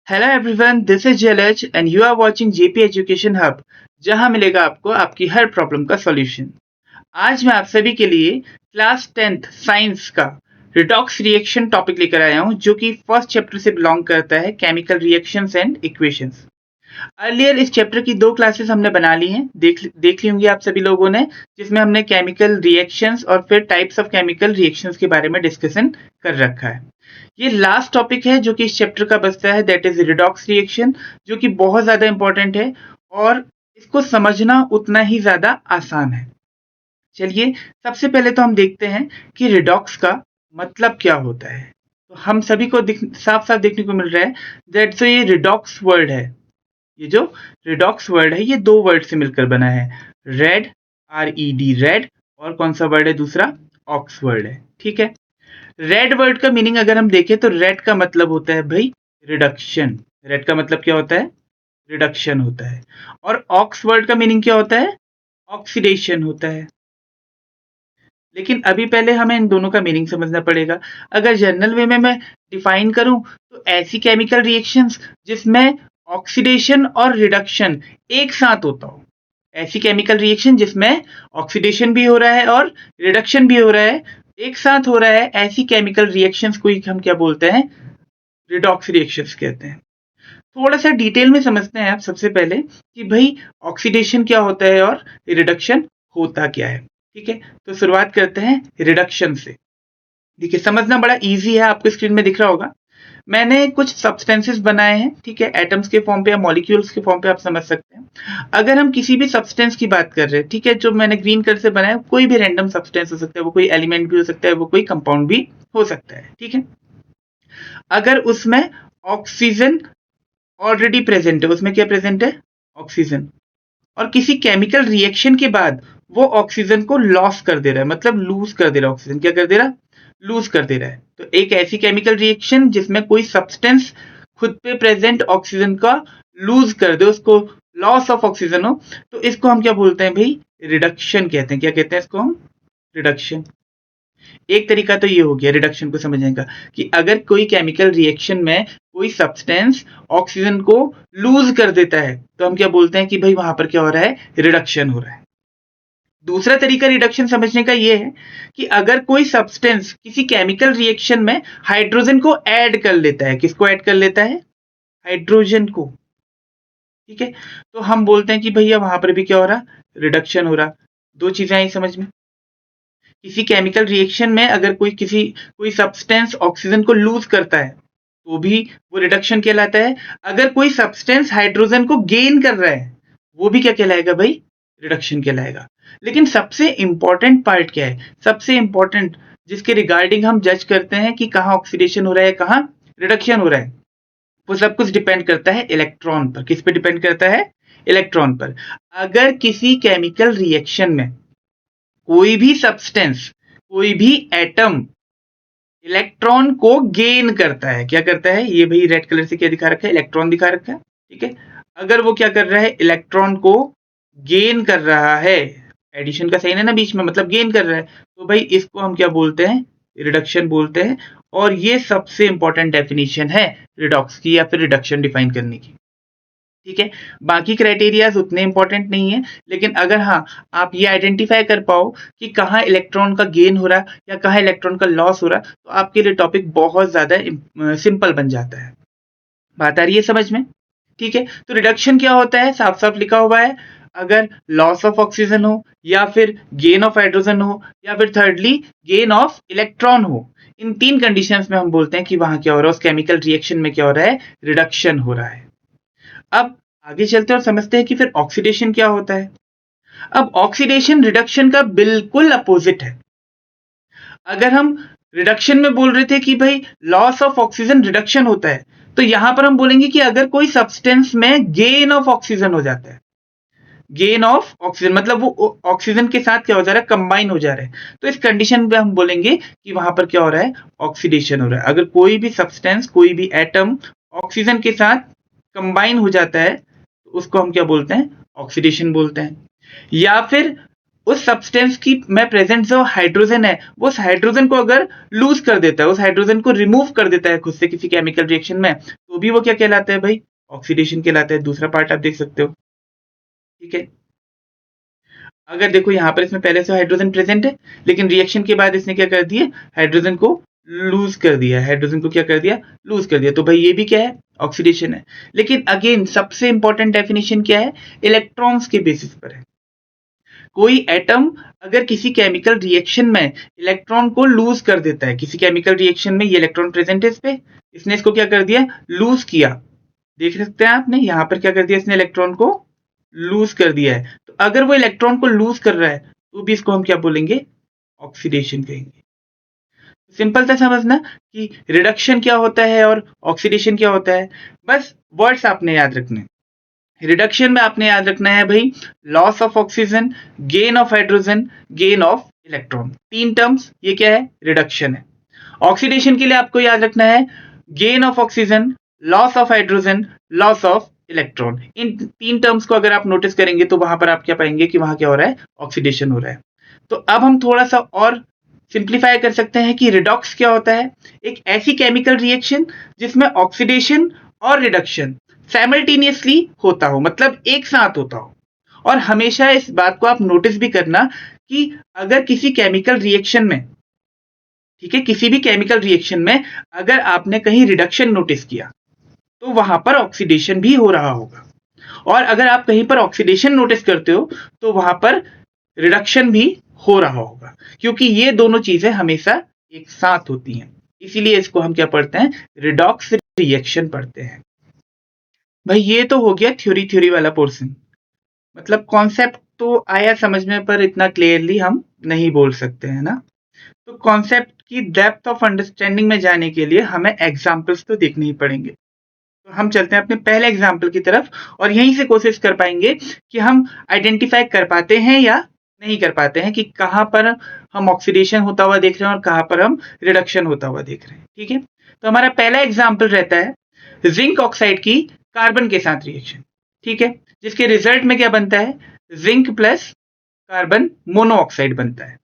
Hello everyone, this is Jalaj and you are watching JP education hub, जहां मिलेगा आपको आपकी हर प्रॉब्लम का सॉल्यूशन। आज मैं आप सभी के लिए क्लास 10th साइंस का रिडॉक्स रिएक्शन टॉपिक लेकर आया हूं, जो कि फर्स्ट चैप्टर से बिलोंग करता है, chemical reactions and equations. Earlier इस चैप्टर की 2 क्लासेस हमने बना ली हैं, देख ली होंगी आप सभी लोगों ने, जिसमें हमने केमिकल रिएक्शंस और फिर टाइप्स ऑफ केमिकल रिएक्शंस के बारे में डिस्कशन कर रखा है। ये लास्ट टॉपिक है जो कि इस चैप्टर का बचता है, दैट इज रिडॉक्स रिएक्शन, जो कि बहुत ज्यादा इंपॉर्टेंट है और इसको समझना उतना ही ज्यादा आसान है। चलिए, सबसे पहले तो हम देखते हैं कि रिडॉक्स का मतलब क्या होता है। तो हम सभी को साफ साफ देखने को मिल रहा है दैट जो ये रिडॉक्स वर्ड है, ये जो रिडॉक्स वर्ड है, ये 2 वर्ड से मिलकर बना है। रेड, RED रेड, और कौन सा वर्ड है दूसरा? ऑक्स वर्ड है। ठीक है। रेड वर्ड का मीनिंग अगर हम देखें तो रेड का मतलब होता है भाई रिडक्शन। रेड का मतलब क्या होता है? रिडक्शन होता है। और ऑक्स वर्ड का मीनिंग क्या होता है? ऑक्सीडेशन होता है। लेकिन अभी पहले हमें इन दोनों का मीनिंग समझना पड़ेगा। अगर जनरल वे में मैं डिफाइन करूं तो ऐसी केमिकल रिएक्शंस जिसमें ऑक्सीडेशन और रिडक्शन एक साथ होता हो, ऐसी केमिकल रिएक्शन जिसमें ऑक्सीडेशन भी हो रहा है और रिडक्शन भी हो रहा है, एक साथ हो रहा है, ऐसी केमिकल रिएक्शंस को ही हम क्या बोलते हैं? रिडॉक्स रिएक्शंस कहते हैं। थोड़ा सा डिटेल में समझते हैं आप सबसे पहले कि भाई ऑक्सीडेशन क्या होता है और रिडक्शन होता क्या है। ठीक है, तो शुरुआत करते हैं रिडक्शन से। देखिए, समझना बड़ा इजी है, आपको स्क्रीन में दिख रहा होगा। मैंने कुछ सब्सटेंसेस बनाए हैं, ठीक है, एटम्स के फॉर्म पे या मॉलिक्यूल्स के फॉर्म पे, आप समझ सकते हैं। अगर हम किसी भी सब्सटेंस की बात कर रहे हैं, ठीक है, जो मैंने ग्रीन कलर से बनाया, कोई भी रैंडम सब्सटेंस हो सकता है, वो कोई एलिमेंट भी हो सकता है, वो कोई कंपाउंड भी हो सकता है। ठीक है। अगर उसमें ऑक्सीजन ऑलरेडी प्रेजेंट है, उसमें क्या प्रेजेंट है? ऑक्सीजन। और किसी केमिकल रिएक्शन के बाद वो ऑक्सीजन को लॉस कर दे रहा है, मतलब लूज कर दे रहा है। ऑक्सीजन क्या कर दे रहा है? लूज कर दे रहा है। तो एक ऐसी केमिकल रिएक्शन जिसमें कोई सब्सटेंस खुद पे प्रेजेंट ऑक्सीजन का लूज कर दे, उसको लॉस ऑफ ऑक्सीजन हो, तो इसको हम क्या बोलते हैं भाई? रिडक्शन कहते हैं। क्या कहते हैं इसको हम? रिडक्शन। एक तरीका तो ये हो गया रिडक्शन को समझने का कि अगर कोई केमिकल रिएक्शन में कोई सब्सटेंस ऑक्सीजन को लूज कर देता है, तो हम क्या बोलते हैं कि भाई वहां पर क्या हो रहा है? रिडक्शन हो रहा है। दूसरा तरीका रिडक्शन समझने का ये है कि अगर कोई सब्सटेंस किसी केमिकल रिएक्शन में हाइड्रोजन को ऐड कर लेता है, किसको ऐड कर लेता है? हाइड्रोजन को। ठीक है, तो हम बोलते हैं कि भैया वहां पर भी क्या हो रहा? रिडक्शन हो रहा। दो चीजें आई समझ में। किसी केमिकल रिएक्शन में अगर कोई सब्सटेंस ऑक्सीजन को लूज करता है, तो भी वो रिडक्शन कहलाता है। अगर कोई सब्सटेंस हाइड्रोजन को गेन कर रहा है, वो भी क्या कहलाएगा भाई? रिडक्शन कहलाएगा। लेकिन सबसे इंपॉर्टेंट पार्ट क्या है? सबसे इंपॉर्टेंट जिसके रिगार्डिंग हम जज करते हैं कि कहाँ ऑक्सीडेशन हो रहा है, कहाँ रिडक्शन हो रहा है, वो सब कुछ डिपेंड करता है इलेक्ट्रॉन पर। किस पे डिपेंड करता है? इलेक्ट्रॉन पर। अगर किसी केमिकल रिएक्शन में कोई भी सब्सटेंस, कोई भी एटम इलेक्ट्रॉन को गेन करता है, क्या करता है? ये भाई रेड कलर से क्या दिखा रखा है? इलेक्ट्रॉन दिखा रखा है। ठीक है। अगर वो क्या कर रहा है? इलेक्ट्रॉन को गेन कर रहा है, एडिशन का साइन है ना बीच में, मतलब गेन कर रहा है, तो भाई इसको हम क्या बोलते हैं? रिडक्शन बोलते हैं। और ये सबसे इंपॉर्टेंट डेफिनेशन है रिडॉक्स की या फिर रिडक्शन डिफाइन करने की। ठीक है। बाकी क्राइटेरियाज उतने इंपॉर्टेंट नहीं है, लेकिन अगर हाँ आप ये आइडेंटिफाई कर पाओ कि कहाँ इलेक्ट्रॉन का गेन हो रहा है या कहाँ इलेक्ट्रॉन का लॉस हो रहा है, तो आपके लिए टॉपिक बहुत ज्यादा सिंपल बन जाता है। बात आ रही है समझ में? ठीक है। तो रिडक्शन क्या होता है? साफ साफ लिखा हुआ है। अगर लॉस ऑफ ऑक्सीजन हो, या फिर गेन ऑफ हाइड्रोजन हो, या फिर थर्डली गेन ऑफ इलेक्ट्रॉन हो, इन 3 कंडीशंस में हम बोलते हैं कि वहां क्या हो रहा है, उस केमिकल रिएक्शन में क्या हो रहा है? रिडक्शन हो रहा है। अब आगे चलते हैं और समझते हैं कि फिर ऑक्सीडेशन क्या होता है। अब ऑक्सीडेशन रिडक्शन का बिल्कुल अपोजिट है। अगर हम रिडक्शन में बोल रहे थे कि भाई लॉस ऑफ ऑक्सीजन रिडक्शन होता है, तो यहां पर हम बोलेंगे कि अगर कोई सब्सटेंस में गेन ऑफ ऑक्सीजन हो जाता है, गेन ऑफ ऑक्सीजन मतलब वो ऑक्सीजन के साथ क्या हो जा रहा है? कंबाइन हो जा रहा है, तो इस कंडीशन पे हम बोलेंगे कि वहां पर क्या हो रहा है? ऑक्सीडेशन हो रहा है। अगर कोई भी सब्सटेंस, कोई भी एटम ऑक्सीजन के साथ कंबाइन हो जाता है, तो उसको हम क्या बोलते हैं? ऑक्सीडेशन बोलते हैं। या फिर उस सब्सटेंस की में प्रेजेंट जो हाइड्रोजन है वो उस हाइड्रोजन को अगर लूज कर देता है, उस हाइड्रोजन को रिमूव कर देता है खुद से किसी केमिकल रिएक्शन में, तो भी वो क्या कहलाता है भाई? ऑक्सीडेशन कहलाता है। दूसरा पार्ट आप देख सकते हो, ठीक है। अगर देखो यहाँ पर इसमें पहले से हाइड्रोजन प्रेजेंट है, लेकिन रिएक्शन के बाद इसने क्या कर दिया? हाइड्रोजन को लूज कर दिया। हाइड्रोजन को क्या कर दिया? लूज कर दिया। तो भाई ये भी क्या है? ऑक्सीडेशन है। लेकिन अगेन सबसे इंपॉर्टेंट डेफिनेशन क्या है? इलेक्ट्रॉन्स के बेसिस पर है। कोई एटम अगर किसी केमिकल रिएक्शन में इलेक्ट्रॉन को लूज कर देता है, किसी केमिकल रिएक्शन में ये इलेक्ट्रॉन प्रेजेंट है इस पे, इसने इसको क्या कर दिया? लूज किया। देख सकते हैं आपने यहाँ पर क्या कर दिया? इसने इलेक्ट्रॉन को लूज कर दिया है। तो अगर वो इलेक्ट्रॉन को लूज कर रहा है तो भी इसको हम क्या बोलेंगे? ऑक्सीडेशन कहेंगे। सिंपल था समझना कि रिडक्शन क्या होता है और ऑक्सीडेशन क्या होता है। बस वर्ड्स आपने याद रखने। रिडक्शन में आपने याद रखना है भाई, loss of oxygen, gain of hydrogen, gain of electron. तीन टर्म्स, ये क्या है? रिडक्शन है। ऑक्सीडेशन के लिए आपको याद रखना है gain of oxygen, loss of hydrogen, loss of electron. इन तीन टर्म्स को अगर आप नोटिस करेंगे तो वहां पर आप क्या पाएंगे कि वहां क्या हो रहा है? ऑक्सीडेशन हो रहा है। तो अब हम थोड़ा सा और सिंप्लीफाई कर सकते हैं कि रिडॉक्स क्या होता है। एक ऐसी केमिकल रिएक्शन जिसमें ऑक्सीडेशन और रिडक्शन साइमल्टेनियसली होता हो, मतलब एक साथ होता हो। और हमेशा इस बात को आप नोटिस भी करना कि अगर किसी केमिकल रिएक्शन में, ठीक है, किसी भी केमिकल रिएक्शन में अगर आपने कहीं रिडक्शन नोटिस किया तो वहां पर ऑक्सीडेशन भी हो रहा होगा, और अगर आप कहीं पर ऑक्सीडेशन नोटिस करते हो तो वहां पर रिडक्शन भी हो रहा होगा, क्योंकि ये दोनों चीजें हमेशा एक साथ होती हैं। इसीलिए इसको हम क्या पढ़ते हैं? रिडॉक्स रिएक्शन पढ़ते हैं। भाई ये तो हो गया थ्योरी वाला पोर्शन, मतलब कॉन्सेप्ट तो आया समझ में, पर इतना क्लियरली हम नहीं बोल सकते हैं ना। तो कॉन्सेप्ट की डेप्थ ऑफ अंडरस्टैंडिंग में जाने के लिए हमें एग्जाम्पल्स तो देखने ही पड़ेंगे। तो हम चलते हैं अपने पहले एग्जाम्पल की तरफ, और यहीं से कोशिश कर पाएंगे कि हम आइडेंटिफाई कर पाते हैं या नहीं कर पाते हैं कि कहाँ पर हम ऑक्सीडेशन होता हुआ देख रहे हैं और कहाँ पर हम रिडक्शन होता हुआ देख रहे हैं। ठीक है, तो हमारा पहला एग्जाम्पल रहता है जिंक ऑक्साइड की कार्बन के साथ रिएक्शन। ठीक है, जिसके रिजल्ट में क्या बनता है? जिंक प्लस कार्बन मोनोऑक्साइड बनता है।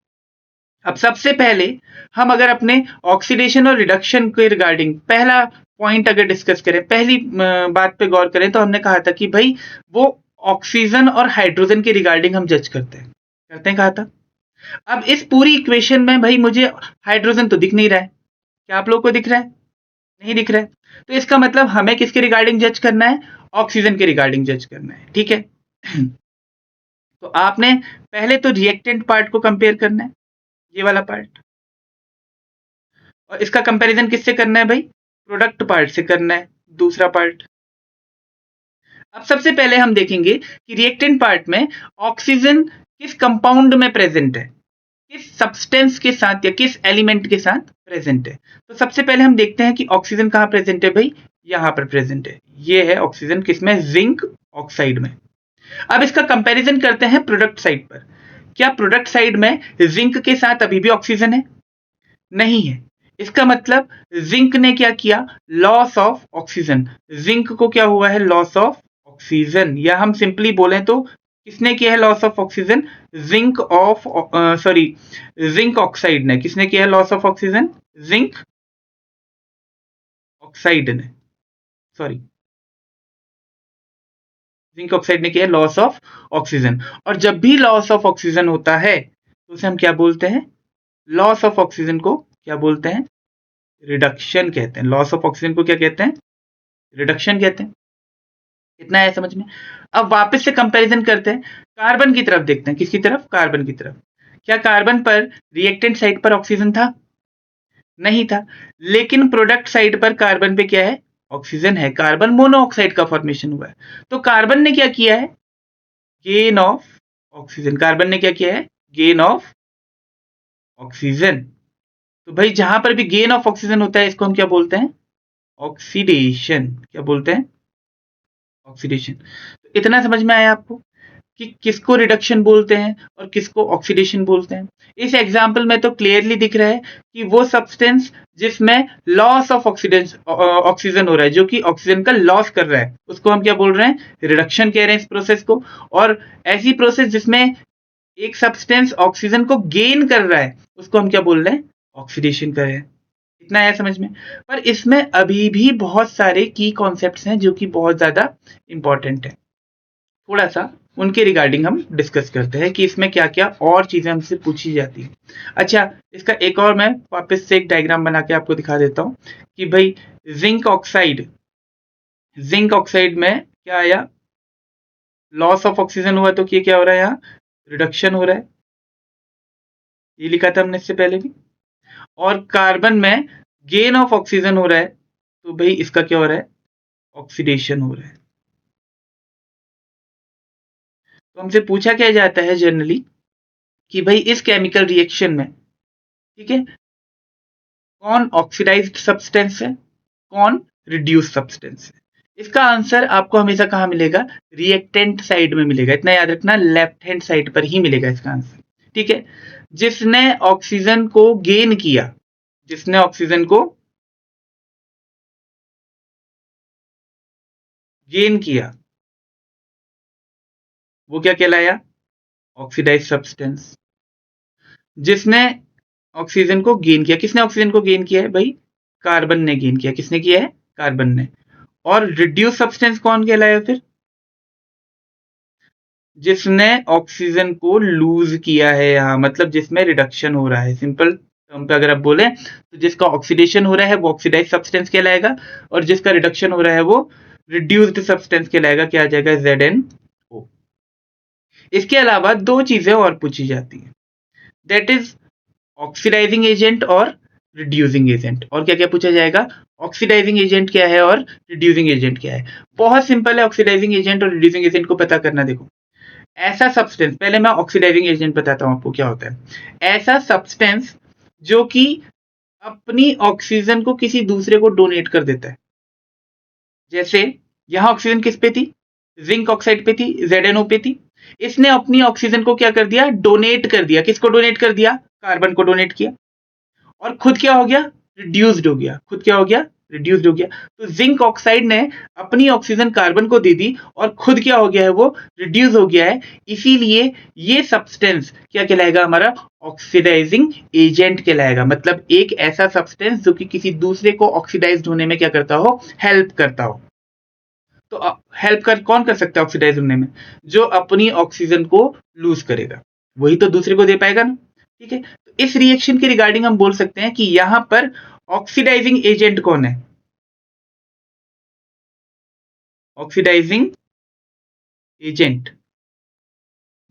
अब सबसे पहले हम अगर अपने ऑक्सीडेशन और रिडक्शन के रिगार्डिंग पहला पॉइंट अगर डिस्कस करें, पहली बात पे गौर करें, तो हमने कहा था कि भाई वो ऑक्सीजन और हाइड्रोजन के रिगार्डिंग हम जज करते हैं कहा था। अब इस पूरी इक्वेशन में भाई मुझे हाइड्रोजन तो दिख नहीं रहा है। क्या आप लोग को दिख रहा है? नहीं दिख रहा है। तो इसका मतलब हमें किसके रिगार्डिंग जज करना है? ऑक्सीजन के रिगार्डिंग जज करना है। ठीक है, तो आपने पहले तो रिएक्टेंट पार्ट को कंपेयर करना है, ये वाला पार्ट, और इसका कंपैरिजन किससे करना है भाई? प्रोडक्ट पार्ट से करना है, दूसरा पार्ट। अब सबसे पहले हम देखेंगे कि रिएक्टेंट पार्ट में ऑक्सीजन किस कंपाउंड में प्रेजेंट है, किस सब्सटेंस के साथ या किस एलिमेंट के साथ प्रेजेंट है। तो सबसे पहले हम देखते हैं कि ऑक्सीजन कहाँ प्रेजेंट है भाई? यहाँ पर प्रेजेंट है। ये है ऑक्सीजन, किसमें? जिंक ऑक्साइड में। अब इसका कंपैरिजन करते हैं प्रोडक्ट साइड पर। क्या प्रोडक्ट साइड में जिंक के साथ अभी भी ऑक्सीजन है? नहीं है। इसका मतलब जिंक ने क्या किया? Loss of oxygen. जिंक को क्या हुआ है? Loss of oxygen. या हम सिंपली बोलें तो किसने किया है loss of oxygen? Zinc oxide ने। किसने किया है loss of oxygen? Zinc oxide ने, सॉरी, जिंक ऑक्साइड ने किया है लॉस ऑफ ऑक्सीजन। और जब भी लॉस ऑफ ऑक्सीजन होता है तो उसे हम क्या बोलते हैं? लॉस ऑफ ऑक्सीजन को क्या बोलते हैं? रिडक्शन कहते हैं। लॉस ऑफ ऑक्सीजन को क्या कहते हैं? रिडक्शन कहते हैं। इतना है समझ में। अब वापस से कंपैरिजन करते हैं, कार्बन की तरफ देखते हैं। किसकी तरफ? कार्बन की तरफ। क्या कार्बन पर रिएक्टेंट साइड पर ऑक्सीजन था? नहीं था। लेकिन प्रोडक्ट साइड पर कार्बन पे क्या है? ऑक्सीजन है। कार्बन मोनोऑक्साइड का फॉर्मेशन हुआ है। तो कार्बन ने क्या किया है? Gain of oxygen. कार्बन ने क्या किया है? Gain of oxygen. तो भाई जहां पर भी गेन ऑफ ऑक्सीजन होता है इसको हम क्या बोलते हैं? ऑक्सीडेशन। क्या बोलते हैं? ऑक्सीडेशन। तो इतना समझ में आया आपको कि किसको रिडक्शन बोलते हैं और किसको ऑक्सीडेशन बोलते हैं। इस एग्जाम्पल में तो क्लियरली दिख रहा है कि वो सब्सटेंस जिसमें लॉस ऑफ ऑक्सीजन हो रहा है, जो कि ऑक्सीजन का लॉस कर रहा है, उसको हम क्या बोल रहे हैं? रिडक्शन कह रहे हैं इस प्रोसेस को। और ऐसी प्रोसेस जिसमें एक सब्सटेंस ऑक्सीजन को गेन कर रहा है उसको हम क्या बोल रहे हैं, ऑक्सीडेशन कर रहे हैं। इतना आया समझ में। पर इसमें अभी भी बहुत सारे की कॉन्सेप्ट्स हैं जो कि बहुत ज्यादा इंपॉर्टेंट है। थोड़ा सा उनके रिगार्डिंग हम डिस्कस करते हैं कि इसमें क्या क्या और चीजें हमसे पूछी जाती है। अच्छा, इसका एक और मैं वापस से एक डायग्राम बना के आपको दिखा देता हूं कि भाई जिंक ऑक्साइड, जिंक ऑक्साइड में क्या आया, लॉस ऑफ ऑक्सीजन हुआ तो क्या हो रहा है, यहाँ रिडक्शन हो रहा है, ये लिखा था हमने इससे पहले भी। और कार्बन में गेन ऑफ ऑक्सीजन हो रहा है तो भाई इसका क्या हो रहा है, ऑक्सीडेशन हो रहा है। तो हमसे पूछा क्या जाता है जनरली कि भाई इस केमिकल रिएक्शन में, ठीक है, कौन ऑक्सीडाइज्ड सब्सटेंस है, कौन रिड्यूस सब्सटेंस है। इसका आंसर आपको हमेशा कहां मिलेगा, रिएक्टेंट साइड में मिलेगा। इतना याद रखना, लेफ्ट हैंड साइड पर ही मिलेगा इसका आंसर। ठीक है, जिसने ऑक्सीजन को गेन किया, जिसने ऑक्सीजन को गेन किया वो क्या कहलाया, ऑक्सीडाइज सब्सटेंस। जिसने ऑक्सीजन को गेन किया, किसने ऑक्सीजन को गेन किया है भाई, कार्बन ने गेन किया। किसने किया है, कार्बन ने। और रिड्यूस सब्सटेंस कौन कहलाया फिर, जिसने ऑक्सीजन को लूज किया है, यहां मतलब जिसमें रिडक्शन हो रहा है। सिंपल टर्म पे अगर आप बोले तो जिसका ऑक्सीडेशन हो रहा है वो ऑक्सीडाइज सब्सटेंस कहलाएगा, और जिसका रिडक्शन हो रहा है वो रिड्यूस्ड सब्सटेंस कहलाएगा। क्या आ जाएगा, ZnO। इसके अलावा दो चीजें और पूछी जाती हैं, दैट इज ऑक्सीडाइजिंग एजेंट और रिड्यूसिंग एजेंट। और क्या क्या पूछा जाएगा, ऑक्सीडाइजिंग एजेंट क्या है और रिड्यूसिंग एजेंट क्या है। बहुत सिंपल है ऑक्सीडाइजिंग एजेंट और रिड्यूसिंग एजेंट को पता करना। देखो, ऐसा सब्सटेंस, पहले मैं ऑक्सीडाइजिंग एजेंट बताता हूं आपको क्या होता है। ऐसा सब्सटेंस जो कि अपनी ऑक्सीजन को किसी दूसरे को डोनेट कर देता है। जैसे यहां ऑक्सीजन किस पे थी, जिंक ऑक्साइड पे थी, ZnO पे थी। इसने अपनी ऑक्सीजन को क्या कर दिया, डोनेट कर दिया। किसको डोनेट कर दिया, कार्बन को डोनेट किया। और खुद क्या हो गया, रिड्यूस्ड हो गया। खुद क्या हो गया, रिड्यूस्ड हो गया। तो जिंक ऑक्साइड ने अपनी ऑक्सीजन कार्बन को दे दी और खुद क्या हो गया है, वो रिड्यूस हो गया है। इसीलिए ये सब्सटेंस क्या कहलाएगा, हमारा ऑक्सीडाइजिंग एजेंट कहलाएगा। मतलब एक ऐसा सब्सटेंस जो कि किसी दूसरे को ऑक्सीडाइज्ड होने में क्या करता हो, हेल्प करता हो। तो हेल्प कर कौन कर सकता है ऑक्सीडाइज होने में, जो अपनी ऑक्सीजन को लूज करेगा, वही तो दूसरे को दे पाएगा ना। ठीक है, तो इस रिएक्शन के रिगार्डिंग हम बोल सकते हैं कि यहां पर ऑक्सीडाइजिंग एजेंट कौन है, ऑक्सीडाइजिंग एजेंट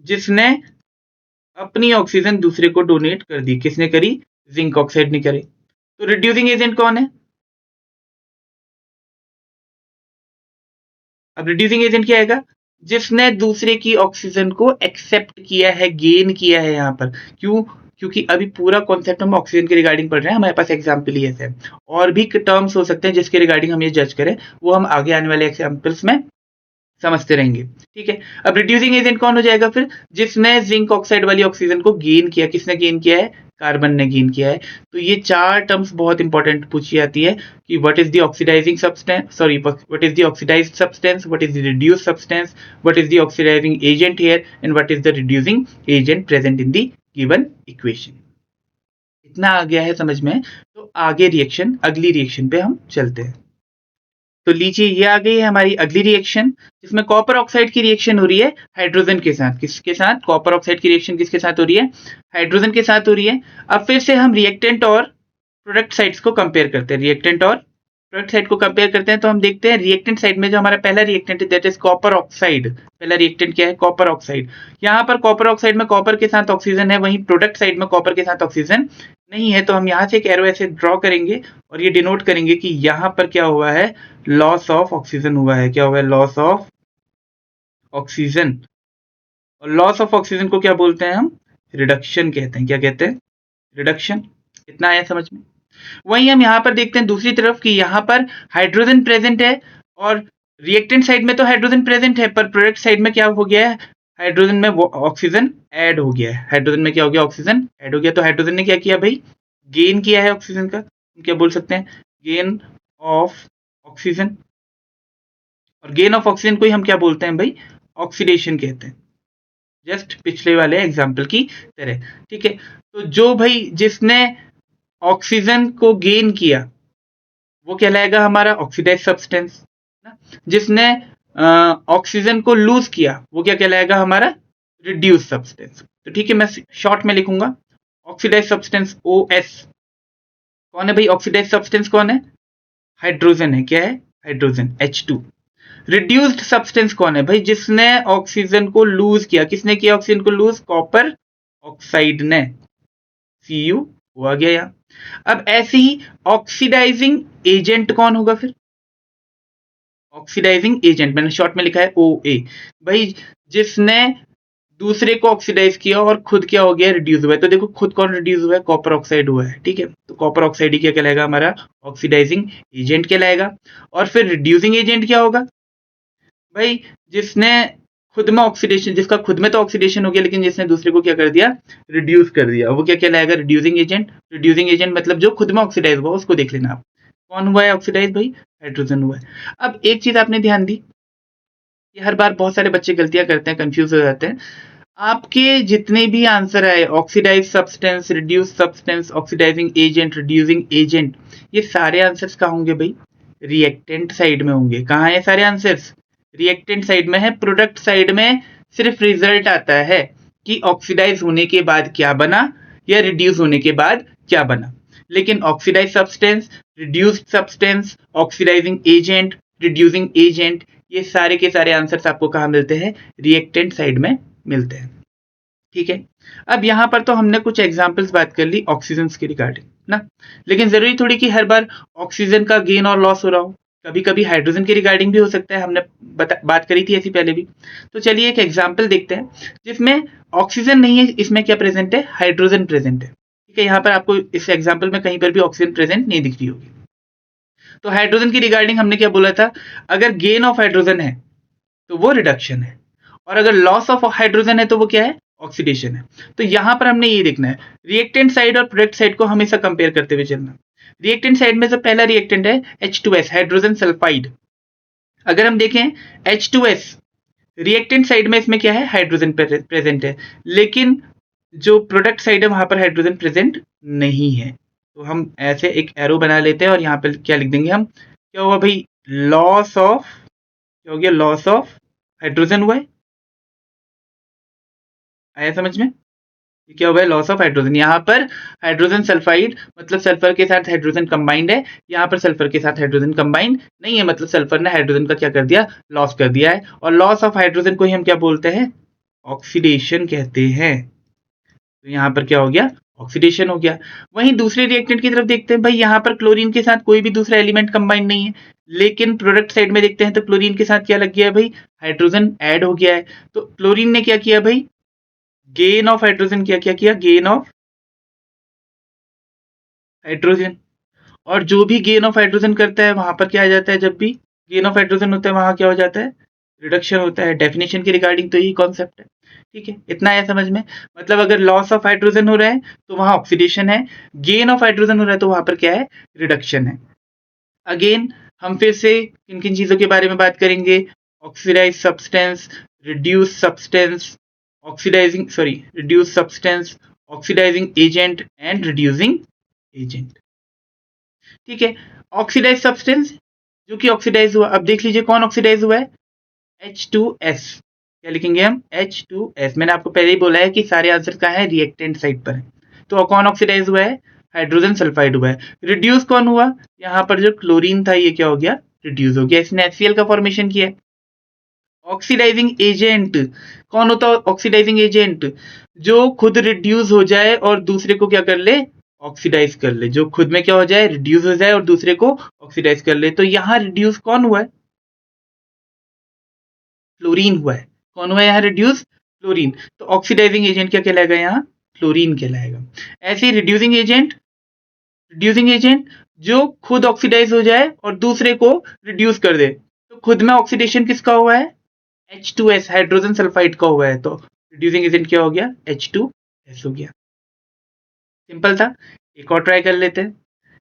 जिसने अपनी ऑक्सीजन दूसरे को डोनेट कर दी। किसने करी, जिंक ऑक्साइड ने करी। तो रिड्यूसिंग एजेंट कौन है, अब रिड्यूसिंग एजेंट क्या आएगा, जिसने दूसरे की ऑक्सीजन को एक्सेप्ट किया है, गेन किया है यहां पर। क्यों, क्योंकि अभी पूरा कॉन्सेप्ट हम ऑक्सीजन के रिगार्डिंग पढ़ रहे हैं, हमारे पास एग्जाम्पल ही ऐसे है। और भी टर्म्स हो सकते हैं जिसके रिगार्डिंग हम ये जज करें, वो हम आगे आने वाले एग्जाम्पल्स में समझते रहेंगे। ठीक है, अब रिड्यूसिंग एजेंट कौन हो जाएगा फिर, जिसने जिंक ऑक्साइड वाली ऑक्सीजन को गेन किया। किसने गेन किया है, कार्बन ने गेन किया है। तो ये चार टर्म्स बहुत इंपॉर्टेंट पूछी जाती है कि what is the oxidising substance, sorry what is the oxidised substance, what is the reduced substance, what is the oxidising agent here, and what is the reducing agent present in the given equation. इतना आ गया है समझ में। तो आगे reaction, अगली reaction पे हम चलते हैं। तो लीजिए, ये आ गई है हमारी अगली रिएक्शन, जिसमें कॉपर ऑक्साइड की रिएक्शन हो रही है हाइड्रोजन के साथ। किसके साथ, कॉपर ऑक्साइड की रिएक्शन किसके साथ हो रही है, हाइड्रोजन के साथ हो रही है। अब फिर से हम रिएक्टेंट और प्रोडक्ट साइड्स को कंपेयर करते हैं। रिएक्टेंट और प्रोडक्ट साइड को कंपेयर करते हैं तो हम देखते हैं रिएक्टेंट साइड में जो हमारा पहला रिएक्टेंट है दैट इज कॉपर ऑक्साइड। पहला रिएक्टेंट क्या है, कॉपर ऑक्साइड। यहाँ पर कॉपर ऑक्साइड में कॉपर के साथ ऑक्सीजन है, वहीं प्रोडक्ट साइड में कॉपर के साथ ऑक्सीजन नहीं है। तो हम यहाँ से एक एरो ऐसे ड्रॉ करेंगे और ये डिनोट करेंगे कि यहाँ पर क्या हुआ है, लॉस ऑफ ऑक्सीजन हुआ है। क्या हुआ है, लॉस ऑफ ऑक्सीजन। और लॉस ऑफ ऑक्सीजन को क्या बोलते हैं हम, रिडक्शन कहते हैं। क्या कहते हैं, रिडक्शन। इतना आया समझ में। वहीं हम यहाँ पर देखते हैं दूसरी तरफ कि यहाँ पर हाइड्रोजन प्रेजेंट है, और रिएक्टेंट साइड में तो हाइड्रोजन प्रेजेंट है, पर प्रोडक्ट साइड में क्या हो गया है, हाइड्रोजन में ऑक्सीजन ऐड हो गया है। हाइड्रोजन में क्या हो गया, ऑक्सीजन ऐड हो गया। तो हाइड्रोजन ने क्या किया भाई, गेन किया है ऑक्सीजन का। क्या बोल सकते हैं, गेन ऑफ ऑक्सीजन। और गेन ऑफ ऑक्सीजन को ही हम क्या बोलते हैं भाई, ऑक्सीडेशन कहते हैं। जस्ट पिछले वाले एग्जाम्पल की तरह। ठीक है, तो जो भाई जिसने ऑक्सीजन को गेन किया वो कहलाएगा हमारा ऑक्सीडाइज सब्सटेंस। जिसने ऑक्सीजन को लूज किया वो क्या कहलाएगा हमारा रिड्यूस सब्सटेंस। तो ठीक है, मैं शॉर्ट में लिखूंगा ऑक्सीडाइज सब्सटेंस OS। कौन है भाई ऑक्सीडाइज सब्सटेंस? कौन है? हाइड्रोजन है। क्या है? Hydrogen H2। रिड्यूस्ड सब्सटेंस कौन है भाई? जिसने ऑक्सीजन को लूज किया। किसने किया ऑक्सीजन को लूज? कॉपर ऑक्साइड ने। Cu वो आ गया यहाँ। अब ऐसे ही ऑक्सीडाइजिंग एजेंट कौन होगा फिर? ऑक्सीडाइजिंग एजेंट मैंने शॉर्ट में लिखा है OA। भाई जिसने दूसरे को ऑक्सीडाइज किया और खुद क्या हो गया? रिड्यूस हुआ है। तो देखो खुद कौन रिड्यूस हुआ है? कॉपर ऑक्साइड हुआ है। ठीक है, तो कॉपर ऑक्साइड ही क्या कहलाएगा? हमारा ऑक्सीडाइजिंग एजेंट कहलाएगा। और फिर रिड्यूसिंग एजेंट क्या होगा भाई? जिसने खुद में ऑक्सीडेशन, जिसका खुद में तो ऑक्सीडेशन हो गया लेकिन जिसने दूसरे को क्या कर दिया? रिड्यूस कर दिया, वो क्या कहलाएगा? Reducing agent. रिड्यूसिंग एजेंट मतलब जो खुद में ऑक्सीडाइज हुआ उसको देख लेना आप। कौन हुआ है ऑक्सीडाइज भाई? हाइड्रोजन हुआ है। अब एक चीज आपने ध्यान दी, ये हर बार बहुत सारे बच्चे गलतियां करते हैं, कंफ्यूज हो जाते हैं। आपके जितने भी आंसर आए oxidise substance, reduce substance, oxidising agent, reducing agent, ये सारे आंसर्स कहाँ होंगे भाई? रिएक्टेंट साइड में होंगे। कहाँ है सारे आंसर्स? रिएक्टेंट साइड में है। प्रोडक्ट साइड में सिर्फ रिजल्ट आता है कि ऑक्सीडाइज होने के बाद क्या बना या रिड्यूस होने के बाद क्या बना। लेकिन oxidise substance, reduced substance, oxidising agent, reducing agent, ये सारे के सारे आंसर्स आपको कहाँ मिलते हैं? रिएक्टेंट साइड में मिलते हैं। ठीक है, अब यहां पर तो हमने कुछ एग्जांपल्स बात कर ली ऑक्सीजन के रिगार्डिंग ना, लेकिन जरूरी थोड़ी कि हर बार ऑक्सीजन का गेन और लॉस हो रहा हो। कभी कभी हाइड्रोजन के रिगार्डिंग भी हो सकता है, हमने बात करी थी ऐसी पहले भी। तो चलिए एक एग्जाम्पल देखते हैं जिसमें ऑक्सीजन नहीं है, इसमें क्या प्रेजेंट है? हाइड्रोजन प्रेजेंट है। ठीक है, यहाँ पर आपको इस एग्जाम्पल में कहीं पर भी ऑक्सीजन प्रेजेंट नहीं दिख रही होगी। तो हाइड्रोजन की रिगार्डिंग हमने क्या बोला था? अगर गेन ऑफ हाइड्रोजन है तो वो रिडक्शन है, और अगर लॉस ऑफ हाइड्रोजन है तो वो क्या है? ऑक्सीडेशन है। तो यहां पर हमने ये देखना है, रिएक्टेंट साइड और प्रोडक्ट साइड को हमेशा कंपेयर करते हुए चलना। रिएक्टेंट साइड में जो पहला रिएक्टेंट है H2S, हाइड्रोजन सल्फाइड। अगर हम देखें H2S रिएक्टेंट साइड में, इसमें क्या है? हाइड्रोजन प्रेजेंट है, लेकिन जो प्रोडक्ट साइड है वहां पर हाइड्रोजन प्रेजेंट नहीं है। तो हम ऐसे एक एरो बना लेते हैं और यहाँ पर क्या लिख देंगे हम? क्या हुआ भाई? लॉस ऑफ, क्या हो गया? लॉस ऑफ हाइड्रोजन हुआ है। आया समझ में? ये क्या हुआ है? Loss of hydrogen. यहाँ पर हाइड्रोजन सल्फाइड मतलब सल्फर के साथ हाइड्रोजन कंबाइंड है, यहाँ पर सल्फर के साथ हाइड्रोजन कंबाइंड नहीं है, मतलब सल्फर ने हाइड्रोजन का क्या कर दिया? लॉस कर दिया है। और लॉस ऑफ हाइड्रोजन को ही हम क्या बोलते हैं? ऑक्सीडेशन कहते हैं। तो यहाँ पर क्या हो गया? ऑक्सीडेशन हो गया। वहीं दूसरे रिएक्टेंट की तरफ देखते हैं, भाई यहाँ पर क्लोरीन के साथ कोई भी दूसरा एलिमेंट कंबाइंड नहीं है, लेकिन प्रोडक्ट साइड में देखते हैं तो क्लोरीन के साथ क्या लग गया है भाई? हाइड्रोजन ऐड हो गया है। तो क्लोरीन ने क्या किया भाई? गेन ऑफ हाइड्रोजन किया। क्या किया? Gain of hydrogen. और जो भी गेन ऑफ हाइड्रोजन करता है वहां पर क्या आ जाता है? जब भी गेन ऑफ हाइड्रोजन होता है वहां क्या हो जाता है? रिडक्शन होता है। डेफिनेशन के रिगार्डिंग तो यही कॉन्सेप्ट है। ठीक है, इतना है समझ में? मतलब अगर लॉस ऑफ हाइड्रोजन हो रहा है तो वहां ऑक्सीडेशन है, गेन ऑफ हाइड्रोजन हो रहा है तो वहां पर क्या है? रिडक्शन है। अगेन हम फिर से किन किन चीजों के बारे में बात करेंगे? Oxidise substance, reduce substance, oxidising reduce substance, oxidising agent and reducing agent. ठीक है, ऑक्सीडाइज सब्सटेंस जो कि ऑक्सीडाइज हुआ। अब देख लीजिए कौन ऑक्सीडाइज हुआ है? H2S। क्या लिखेंगे हम? H2S। मैंने आपको पहले ही बोला है कि सारे आंसर कहाँ है? रिएक्टेंट साइड पर है। तो कौन ऑक्सीडाइज हुआ है? हाइड्रोजन सल्फाइड हुआ है। रिड्यूस कौन हुआ? यहाँ पर जो क्लोरीन था ये क्या हो गया? रिड्यूस हो गया, इसने HCl का फॉर्मेशन किया है। ऑक्सीडाइजिंग एजेंट कौन होता है? ऑक्सीडाइजिंग एजेंट जो खुद रिड्यूस हो जाए और दूसरे को क्या कर ले? ऑक्सीडाइज कर ले। जो खुद में क्या हो जाए? रिड्यूस हो जाए और दूसरे को ऑक्सीडाइज कर ले। तो यहाँ रिड्यूस कौन हुआ है? क्लोरीन हुआ है। कौन हुआ है यहाँ रिड्यूस? क्लोरीन। तो ऑक्सीडाइजिंग एजेंट क्या कहलाएगा यहाँ? क्लोरीन कहलाएगा। ऐसे ही रिड्यूसिंग एजेंट जो खुद ऑक्सीडाइज हो जाए और दूसरे को रिड्यूस कर दे। तो खुद में ऑक्सीडेशन किसका हुआ है? H2S, हाइड्रोजन सल्फाइड का हुआ है। तो रिड्यूसिंग एजेंट क्या हो गया? H2S हो गया। सिंपल था। एक और ट्राई कर लेते हैं।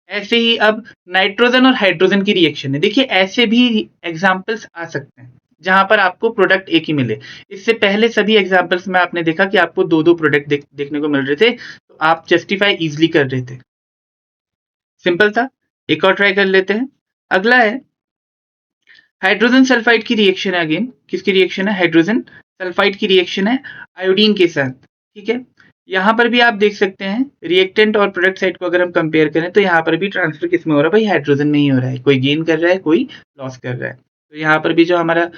ऐसे ही अब नाइट्रोजन और हाइड्रोजन की रिएक्शन है। देखिए ऐसे भी एग्जांपल्स आ सकते हैं। जहां पर आपको प्रोडक्ट एक ही मिले। इससे पहले सभी एग्जाम्पल्स में आपने देखा कि आपको दो दो प्रोडक्ट देखने को मिल रहे थे, तो आप जस्टिफाई इजिली कर रहे थे। सिंपल था। एक और ट्राई कर लेते हैं। अगला है हाइड्रोजन सल्फाइड की रिएक्शन है। अगेन किसकी रिएक्शन है? हाइड्रोजन सल्फाइड की रिएक्शन है आयोडीन के साथ। ठीक है, यहाँ पर भी आप देख सकते हैं रिएक्टेंट और प्रोडक्ट साइड को अगर हम कंपेयर करें तो यहाँ पर भी ट्रांसफर किस में हो रहा है भाई? हाइड्रोजन में ही हो रहा है। कोई गेन कर रहा है, कोई लॉस कर रहा है। तो यहाँ पर भी जो हमारा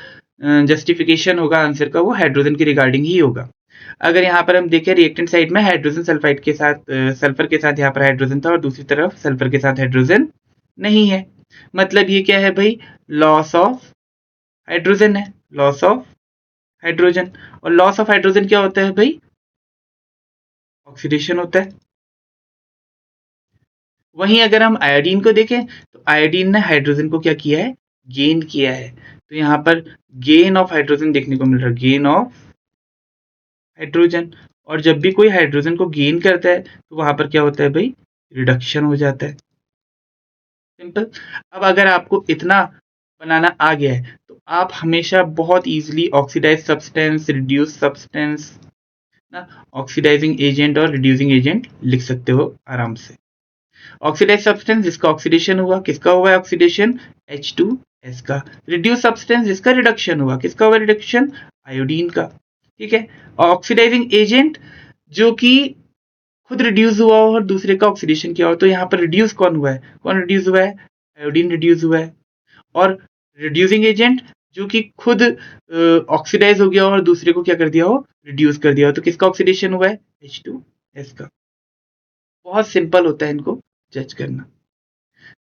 जस्टिफिकेशन होगा आंसर का, वो हाइड्रोजन के रिगार्डिंग ही होगा। अगर यहाँ पर हम देखें रिएक्टेंट साइड में हाइड्रोजन सल्फाइड के साथ सल्फर के साथ यहाँ पर हाइड्रोजन था और दूसरी तरफ सल्फर के साथ हाइड्रोजन नहीं है। मतलब ये क्या है भाई? लॉस ऑफ हाइड्रोजन है, लॉस ऑफ हाइड्रोजन। और लॉस ऑफ हाइड्रोजन क्या होता है भाई? ऑक्सीडेशन होता है। वहीं अगर हम आयोडीन को देखें तो आयोडीन ने हाइड्रोजन को क्या किया है? गेन किया है। तो यहाँ पर गेन ऑफ हाइड्रोजन देखने को मिल रहा है, गेन ऑफ हाइड्रोजन। और जब भी कोई हाइड्रोजन को गेन करता है तो वहां पर क्या होता है भाई? रिडक्शन हो जाता है। सिंपल। अब अगर आपको इतना बनाना आ गया है तो आप हमेशा बहुत easily oxidise substance, reduce substance ना, ऑक्सीडाइजिंग एजेंट और रिड्यूसिंग एजेंट लिख सकते हो आराम से। ऑक्सीडाइज सब्सटेंस जिसका ऑक्सीडेशन हुआ, किसका हुआ है ऑक्सीडेशन? H2S का। रिड्यूस सब्सटेंस जिसका रिडक्शन हुआ, किसका हुआ रिडक्शन? आयोडीन का। ठीक है। ऑक्सीडाइजिंग एजेंट जो कि खुद रिड्यूस हुआ हो और दूसरे का ऑक्सीडेशन किया हो, तो यहाँ पर रिड्यूस कौन हुआ है? कौन रिड्यूस हुआ है? आयोडीन रिड्यूस हुआ है। और रिड्यूसिंग एजेंट जो कि खुद ऑक्सीडाइज हो गया हो और दूसरे को क्या कर दिया हो? रिड्यूस कर दिया हो, तो किसका ऑक्सीडेशन हुआ है? H2S का। बहुत सिंपल होता है इनको जज करना।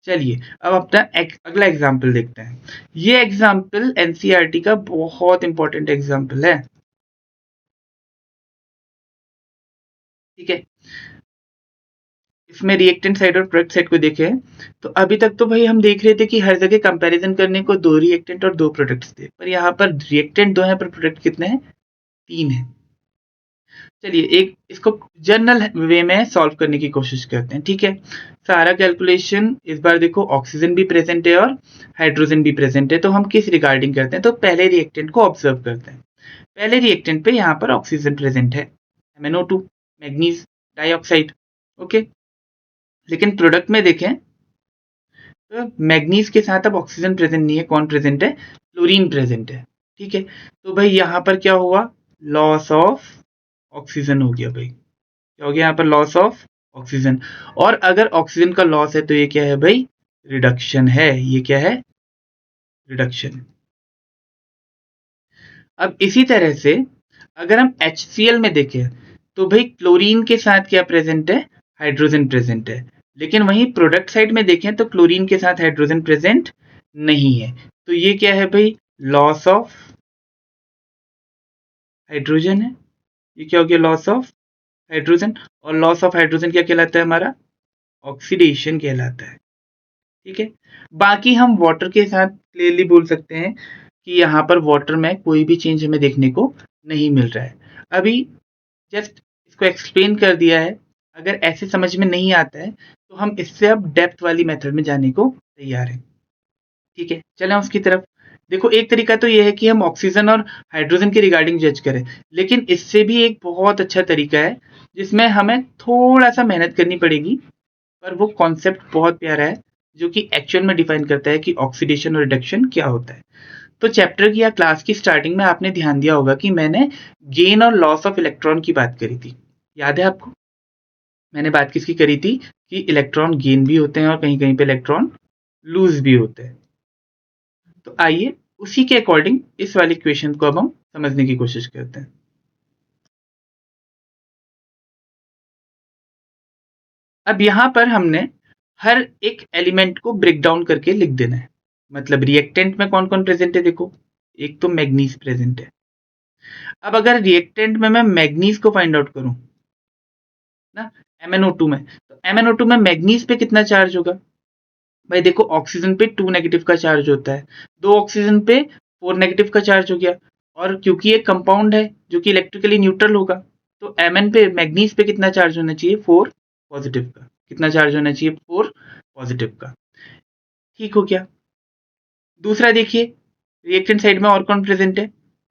चलिए अब अपना अगला एग्जाम्पल देखते हैं। ये एग्जाम्पल एनसीईआरटी का बहुत इंपॉर्टेंट एग्जाम्पल है। ठीक है, इसमें रिएक्टेंट साइड और प्रोडक्ट साइड को देखें तो अभी तक तो भाई हम देख रहे थे कि हर जगह कंपैरिजन करने को दो रिएक्टेंट और दो प्रोडक्ट्स थे, पर यहाँ पर रिएक्टेंट दो हैं पर प्रोडक्ट कितने हैं? 3 है। चलिए एक इसको जनरल वे में सॉल्व करने की कोशिश करते हैं। ठीक है, सारा कैलकुलेशन इस बार देखो, ऑक्सीजन भी प्रेजेंट है और हाइड्रोजन भी प्रेजेंट है, तो हम किस रिगार्डिंग करते हैं? तो पहले रिएक्टेंट को ऑब्जर्व करते हैं। पहले रिएक्टेंट पे यहाँ पर ऑक्सीजन प्रेजेंट है, MnO2 मैग्नीज डाइऑक्साइड। ओके, लेकिन प्रोडक्ट में देखें तो मैग्नीज के साथ अब ऑक्सीजन प्रेजेंट नहीं है। कौन प्रेजेंट है? क्लोरीन प्रेजेंट है। ठीक है, तो भाई यहाँ पर क्या हुआ? लॉस ऑफ ऑक्सीजन हो गया भाई। क्या हो गया यहाँ पर? Loss of oxygen. और अगर ऑक्सीजन का लॉस है तो ये क्या है भाई? रिडक्शन है। ये क्या है? रिडक्शन। अब इसी तरह से अगर हम HCl में देखें तो भाई क्लोरीन के साथ क्या प्रेजेंट है? हाइड्रोजन प्रेजेंट है। लेकिन वहीं प्रोडक्ट साइड में देखें तो क्लोरीन के साथ हाइड्रोजन प्रेजेंट नहीं है। तो ये क्या है भाई? लॉस ऑफ हाइड्रोजन है। ये क्या हो गया? Loss of hydrogen. और लॉस ऑफ हाइड्रोजन क्या कहलाता है हमारा? ऑक्सीडेशन कहलाता है। ठीक है, बाकी हम वाटर के साथ क्लियरली बोल सकते हैं कि यहाँ पर वाटर में कोई भी चेंज हमें देखने को नहीं मिल रहा है। अभी जस्ट इसको एक्सप्लेन कर दिया है। अगर ऐसे समझ में नहीं आता है तो हम इससे अब डेप्थ वाली मेथड में जाने को तैयार हैं। ठीक है, चलें उसकी तरफ। देखो एक तरीका तो ये है कि हम ऑक्सीजन और हाइड्रोजन के रिगार्डिंग जज करें, लेकिन इससे भी एक बहुत अच्छा तरीका है जिसमें हमें थोड़ा सा मेहनत करनी पड़ेगी, पर वो कॉन्सेप्ट बहुत प्यारा है जो कि एक्चुअल में डिफाइन करता है कि ऑक्सीडेशन और रिडक्शन क्या होता है। तो चैप्टर की या क्लास की स्टार्टिंग में आपने ध्यान दिया होगा कि मैंने गेन और लॉस ऑफ इलेक्ट्रॉन की बात करी थी। याद है आपको? मैंने बात किसकी करी थी कि इलेक्ट्रॉन गेन भी होते हैं और कहीं कहीं पे इलेक्ट्रॉन लूज भी होते हैं। तो आइए उसी के अकॉर्डिंग इस वाले क्वेश्चन को अब हम समझने की कोशिश करते हैं। अब यहां पर हमने हर एक एलिमेंट को ब्रेक डाउन करके लिख देना है। मतलब रिएक्टेंट में कौन कौन प्रेजेंट है? देखो, एक तो मैग्नीज प्रेजेंट है। अब अगर रिएक्टेंट में मैं मैग्नीज को फाइंड आउट करूं ना, MnO2 में, तो MnO2 में मैग्नीज पे कितना चार्ज होगा? भाई देखो, ऑक्सीजन पे 2 नेगेटिव का चार्ज होता है, दो ऑक्सीजन पे 4 नेगेटिव का चार्ज हो गया। और क्योंकि ये कंपाउंड है जो कि इलेक्ट्रिकली न्यूट्रल होगा, तो Mn पे मैग्नीज पे कितना चार्ज होना चाहिए? 4 पॉजिटिव का। कितना चार्ज होना चाहिए? 4 पॉजिटिव का। ठीक हो गया। दूसरा देखिए, रिएक्टेंट साइड में और कौन प्रेजेंट है?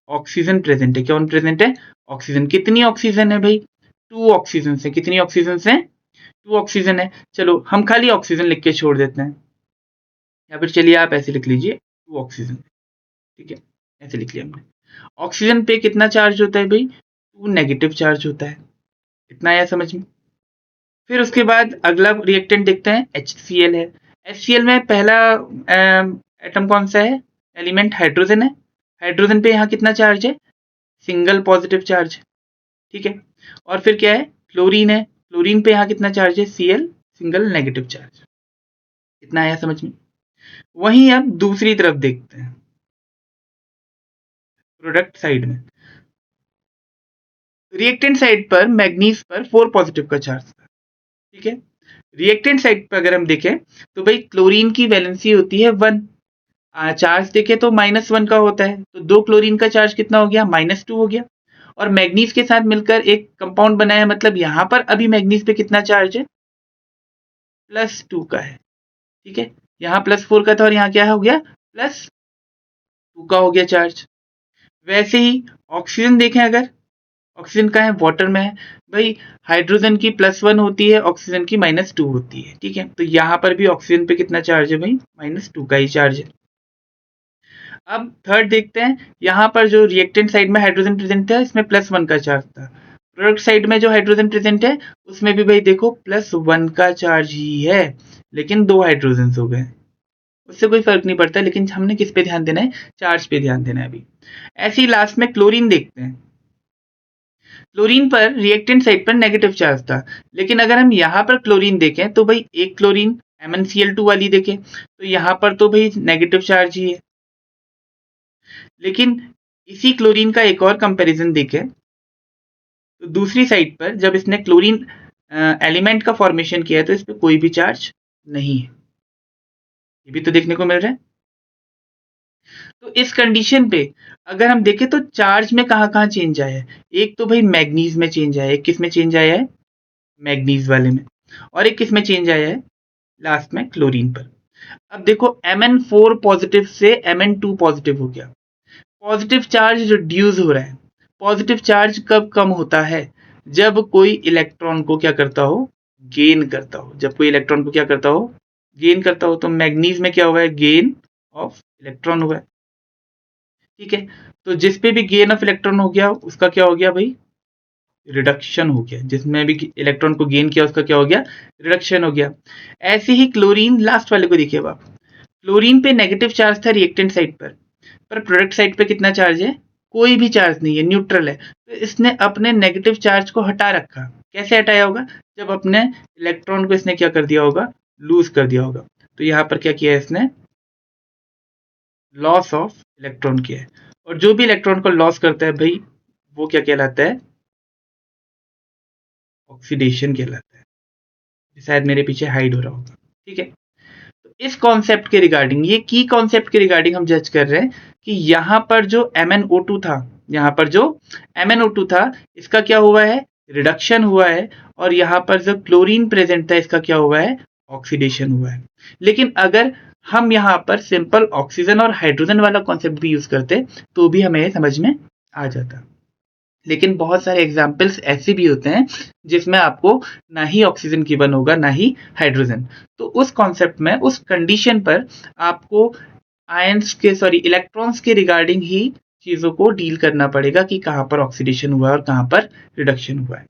ऑक्सीजन प्रेजेंट है। कौन प्रेजेंट है? ऑक्सीजन। कितनी ऑक्सीजन है भाई? 2 ऑक्सीजन है। कितनी ऑक्सीजन है? 2 ऑक्सीजन है। चलो हम खाली ऑक्सीजन लिख के छोड़ देते हैं, या फिर चलिए आप ऐसे लिख लीजिए 2 ऑक्सीजन। ठीक है, ऐसे लिख लिया हमने। ऑक्सीजन पे कितना चार्ज होता है भाई? 2 नेगेटिव चार्ज होता है। इतना आया समझ में? फिर उसके बाद अगला रिएक्टेंट देखते हैं, HCl है। HCl में पहला एटम कौन सा है? एलिमेंट हाइड्रोजन है। हाइड्रोजन पे यहाँ कितना चार्ज है? Single positive charge. ठीक है, और फिर क्या है? क्लोरीन है। क्लोरीन पे यहाँ कितना चार्ज है? Cl, single negative charge. इतना आया समझ में? वहीं अब दूसरी तरफ देखते हैं, प्रोडक्ट साइड में। रिएक्टेंट साइड पर मैग्नीज पर 4 पॉजिटिव का चार्ज था। ठीक है, रिएक्टेंट साइड पर अगर हम देखें तो भाई क्लोरीन की वैलेंसी होती है 1, चार्ज देखें तो -1 का होता है, तो 2 क्लोरीन का चार्ज कितना हो गया? -2 हो गया। और मैग्नीज के साथ मिलकर एक कंपाउंड बनाया, मतलब यहाँ पर अभी मैग्नीज पे कितना चार्ज है? +2 का है। ठीक है, यहाँ +4 का था और यहाँ क्या हो गया? +2 का हो गया चार्ज। वैसे ही ऑक्सीजन देखें, अगर ऑक्सीजन का है? वाटर में है भाई। हाइड्रोजन की +1 होती है, ऑक्सीजन की -2 होती है। ठीक है, तो यहाँ पर भी ऑक्सीजन पे कितना चार्ज है भाई? -2 का ही चार्ज है। अब थर्ड देखते हैं, यहाँ पर जो रिएक्टेंट साइड में हाइड्रोजन प्रेजेंट था, इसमें +1 का चार्ज था। प्रोडक्ट साइड में जो हाइड्रोजन प्रेजेंट है, उसमें भी भाई देखो +1 का चार्ज ही है, लेकिन 2 हाइड्रोजन हो गए। उससे कोई फर्क नहीं पड़ता, लेकिन हमने किस पे ध्यान देना है? चार्ज पे ध्यान देना है अभी। ऐसे ही लास्ट में क्लोरीन देखते हैं। क्लोरीन पर रिएक्टेंट साइड पर नेगेटिव चार्ज था, लेकिन अगर हम यहाँ पर क्लोरीन देखें तो भाई एक क्लोरीन MnCl2 वाली देखें तो यहाँ पर तो भाई नेगेटिव चार्ज ही है। लेकिन इसी क्लोरीन का एक और कंपैरिजन देखें तो दूसरी साइड पर जब इसने क्लोरीन एलिमेंट का फॉर्मेशन किया है तो इस पर कोई भी चार्ज नहीं है। ये भी तो देखने को मिल रहा है। तो इस कंडीशन पे अगर हम देखें तो चार्ज में कहाँ कहाँ चेंज आया है? एक तो भाई मैग्नीज में चेंज आया है। एक किस में चेंज आया है? मैग्नीज वाले में। और एक किस में चेंज आया है? लास्ट में क्लोरीन पर। अब देखो Mn4 पॉजिटिव से Mn2 पॉजिटिव हो गया। पॉजिटिव चार्ज रिड्यूस हो रहा है। पॉजिटिव चार्ज कब कम होता है? जब कोई इलेक्ट्रॉन को क्या करता हो? गेन करता हो। जब कोई इलेक्ट्रॉन को क्या करता हो? गेन करता हो। तो मैग्नीज में क्या हुआ है? गेन ऑफ इलेक्ट्रॉन हुआ है। ठीक है, तो जिस पे भी गेन ऑफ इलेक्ट्रॉन हो गया उसका क्या हो गया भाई? रिडक्शन हो गया। जिसमें भी इलेक्ट्रॉन को गेन किया उसका क्या हो गया? रिडक्शन हो गया। ऐसे ही क्लोरीन लास्ट वाले को देखिए आप। क्लोरीन पे नेगेटिव चार्ज था रिएक्टेंट साइड पर प्रोडक्ट साइड पे कितना चार्ज है? कोई भी चार्ज नहीं है, न्यूट्रल है। तो इसने अपने नेगेटिव चार्ज को हटा रखा। कैसे हटाया होगा? जब अपने इलेक्ट्रॉन को इसने क्या कर दिया होगा? लूज कर दिया होगा। तो यहाँ पर क्या किया है इसने? लॉस ऑफ इलेक्ट्रॉन किया है। और जो भी इलेक्ट्रॉन को लॉस करता है भाई वो क्या कहलाता है? ऑक्सीडेशन कहलाता है। शायद मेरे पीछे हाइड हो रहा होगा। ठीक है, तो इस कॉन्सेप्ट के रिगार्डिंग, ये की कॉन्सेप्ट के रिगार्डिंग हम जज कर रहे हैं कि यहाँ पर जो MnO2 था, यहाँ पर जो MnO2 था इसका क्या हुआ है? रिडक्शन हुआ है। और यहाँ पर जो क्लोरीन प्रेजेंट था इसका क्या हुआ है? ऑक्सीडेशन हुआ है। लेकिन अगर हम यहाँ पर सिंपल ऑक्सीजन और हाइड्रोजन वाला कॉन्सेप्ट भी यूज करते तो भी हमें समझ में आ जाता। लेकिन बहुत सारे एग्जाम्पल्स ऐसे भी होते हैं जिसमें आपको ना ही ऑक्सीजन गिवन होगा ना ही हाइड्रोजन। तो उस कॉन्सेप्ट में, उस कंडीशन पर आपको इलेक्ट्रॉन्स के रिगार्डिंग ही चीजों को डील करना पड़ेगा कि कहाँ पर ऑक्सीडेशन हुआ है और कहाँ पर रिडक्शन हुआ है।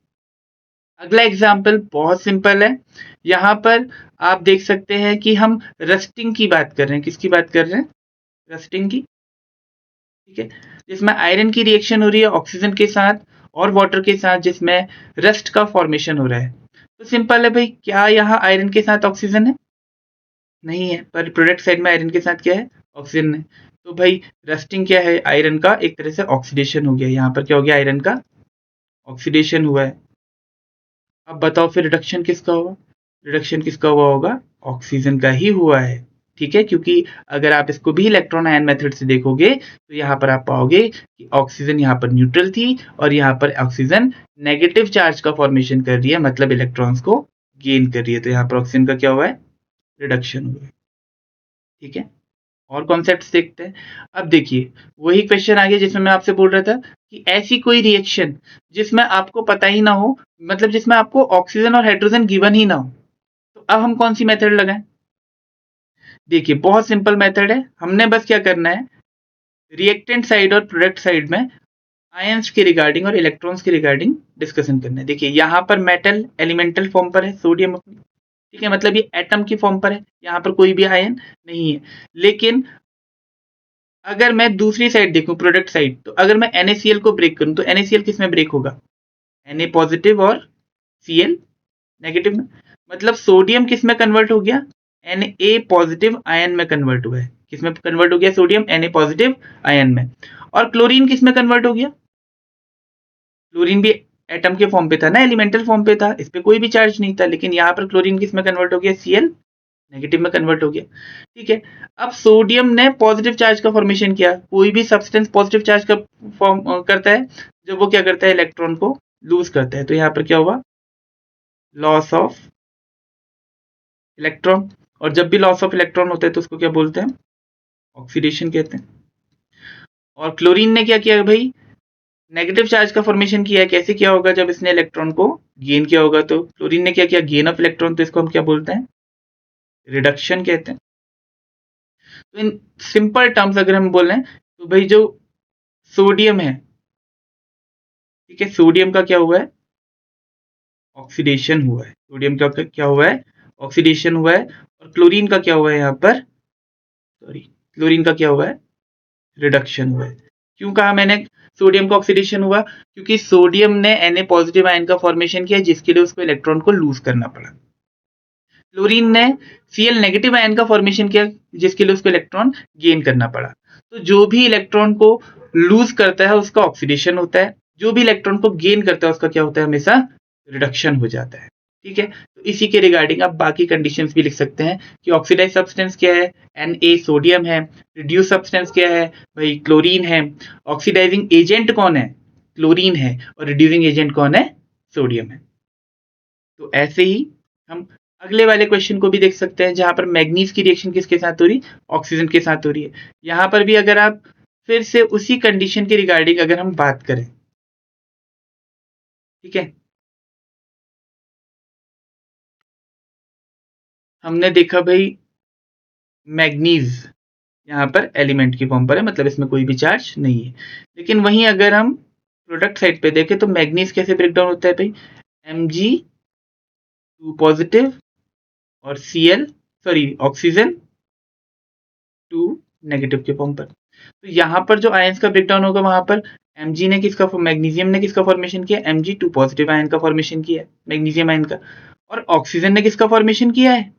अगला एग्जाम्पल बहुत सिंपल है। यहाँ पर आप देख सकते हैं कि हम रस्टिंग की बात कर रहे हैं। किसकी बात कर रहे हैं? रस्टिंग की। ठीक है, जिसमें आयरन की रिएक्शन हो रही है ऑक्सीजन के साथ और वाटर के साथ, जिसमें रस्ट का फॉर्मेशन हो रहा है। तो सिंपल है भाई, क्या यहाँ आयरन के साथ ऑक्सीजन है? नहीं है। पर प्रोडक्ट साइड में आयरन के साथ क्या है? ऑक्सीजन है। तो भाई रस्टिंग क्या है? आयरन का एक तरह से ऑक्सीडेशन हो गया। यहाँ पर क्या हो गया? आयरन का ऑक्सीडेशन हुआ है। अब बताओ फिर रिडक्शन किसका हुआ? रिडक्शन किसका हुआ होगा? ऑक्सीजन का ही हुआ है। ठीक है, क्योंकि अगर आप इसको भी इलेक्ट्रॉन आयन मेथड से देखोगे तो यहाँ पर आप पाओगे कि ऑक्सीजन यहाँ पर न्यूट्रल थी और यहाँ पर ऑक्सीजन नेगेटिव चार्ज का फॉर्मेशन कर रही है, मतलब इलेक्ट्रॉन्स को गेन कर रही है। तो यहाँ पर ऑक्सीजन का क्या हुआ है? रिडक्शन हुआ है। ठीक है, और कॉन्सेप्ट्स देखते हैं। अब देखिए वही क्वेश्चन आ गया जिसमें मैं आपसे बोल रहा था कि ऐसी कोई रिएक्शन जिसमें आपको पता ही ना हो, मतलब जिसमें आपको ऑक्सीजन और हाइड्रोजन गिवन ही ना हो, तो अब हम कौन सी मेथड लगाएं? देखिए बहुत सिंपल मेथड है, हमने बस क्या करना है, रिएक्टेंट साइड और प्रोडक्ट साइड में आयंस के रिगार्डिंग और इलेक्ट्रॉन्स के रिगार्डिंग डिस्कशन करना है। देखिए यहाँ पर मेटल एलिमेंटल फॉर्म पर है सोडियम, ठीक है, मतलब ये एटम की फॉर्म पर है, यहाँ पर कोई भी आयन नहीं है। लेकिन अगर मैं दूसरी साइड देखूं, प्रोडक्ट साइड, तो अगर मैं NaCl को ब्रेक करूं तो NaCl किस में ब्रेक होगा? Na पॉजिटिव और Cl नेगेटिव में। मतलब सोडियम किस में कन्वर्ट हो गया? Na पॉजिटिव आयन में कन्वर्ट हुआ है। किस में कन्वर्ट हो गया सोडियम? Na पॉजिटिव आयन में। और क्लोरीन किस में कन्वर्ट हो गया? क्लोरीन भी एटम के फॉर्म पे था ना, एलिमेंटल फॉर्म पे था, इस पे कोई भी चार्ज नहीं था, लेकिन यहाँ पर क्लोरीन किस में कन्वर्ट हो गया? Cl नेगेटिव में कन्वर्ट हो गया। ठीक है, अब सोडियम ने पॉजिटिव चार्ज का फॉर्मेशन किया। कोई भी सब्सटेंस पॉजिटिव चार्ज का फॉर्म करता है जब वो क्या करता है? इलेक्ट्रॉन को लूज करता है। तो यहाँ पर क्या हुआ? Loss of electron. और जब भी लॉस ऑफ इलेक्ट्रॉन होता है तो उसको क्या बोलते हैं? ऑक्सीडेशन कहते हैं। और क्लोरीन ने क्या किया भाई? नेगेटिव चार्ज का फॉर्मेशन किया है। कैसे किया होगा? जब इसने इलेक्ट्रॉन को गेन किया होगा। तो क्लोरीन ने क्या किया? Gain of electron. तो इसको हम क्या बोलते हैं? रिडक्शन कहते हैं। तो इन सिंपल टर्म्स अगर हम बोलें तो भाई जो सोडियम है, ठीक है, सोडियम का क्या हुआ है? ऑक्सीडेशन हुआ है। सोडियम का क्या हुआ है? ऑक्सीडेशन हुआ है। और क्लोरीन का क्या हुआ है? यहाँ पर सॉरी, क्लोरीन का क्या हुआ है? रिडक्शन हुआ है। क्यों कहा मैंने सोडियम का ऑक्सीडेशन हुआ? क्योंकि सोडियम ने Na पॉजिटिव आयन का फॉर्मेशन किया जिसके लिए उसको इलेक्ट्रॉन को लूज करना पड़ा। क्लोरीन ने Cl नेगेटिव आयन का फॉर्मेशन किया जिसके लिए उसको इलेक्ट्रॉन गेन करना पड़ा। तो जो भी इलेक्ट्रॉन को लूज करता है उसका ऑक्सीडेशन होता है, जो भी इलेक्ट्रॉन को गेन करता है उसका क्या होता है? हमेशा रिडक्शन हो जाता है। ठीक है, तो इसी के रिगार्डिंग आप बाकी कंडीशंस भी लिख सकते हैं कि ऑक्सीडाइज सब्सटेंस क्या है? Na सोडियम है। रिड्यूस सब्सटेंस क्या है? भाई क्लोरीन है। ऑक्सीडाइजिंग एजेंट कौन है? क्लोरीन है। और रिड्यूसिंग एजेंट कौन है? सोडियम है। तो ऐसे ही हम अगले वाले क्वेश्चन को भी देख सकते हैं जहां पर मैग्नीज की रिएक्शन किसके साथ हो रही? ऑक्सीजन के साथ हो रही है। यहां पर भी अगर आप फिर से उसी कंडीशन के रिगार्डिंग अगर हम बात करें, ठीक है, हमने देखा भाई मैग्नीज यहाँ पर एलिमेंट की फॉर्म पर है, मतलब इसमें कोई भी चार्ज नहीं है। लेकिन वहीं अगर हम प्रोडक्ट साइड पे देखें तो मैग्नीज कैसे ब्रेक डाउन होता है भाई? Mg2 पॉजिटिव और Cl सॉरी ऑक्सीजन 2 नेगेटिव के फॉर्म पर। तो यहाँ पर जो आयंस का ब्रेकडाउन होगा वहां पर Mg ने किसका, मैग्नीशियम ने किसका फॉर्मेशन किया? Mg2 पॉजिटिव आयन का फॉर्मेशन किया है, मैग्नीशियम आयन का। और ऑक्सीजन ने किसका फॉर्मेशन किया है?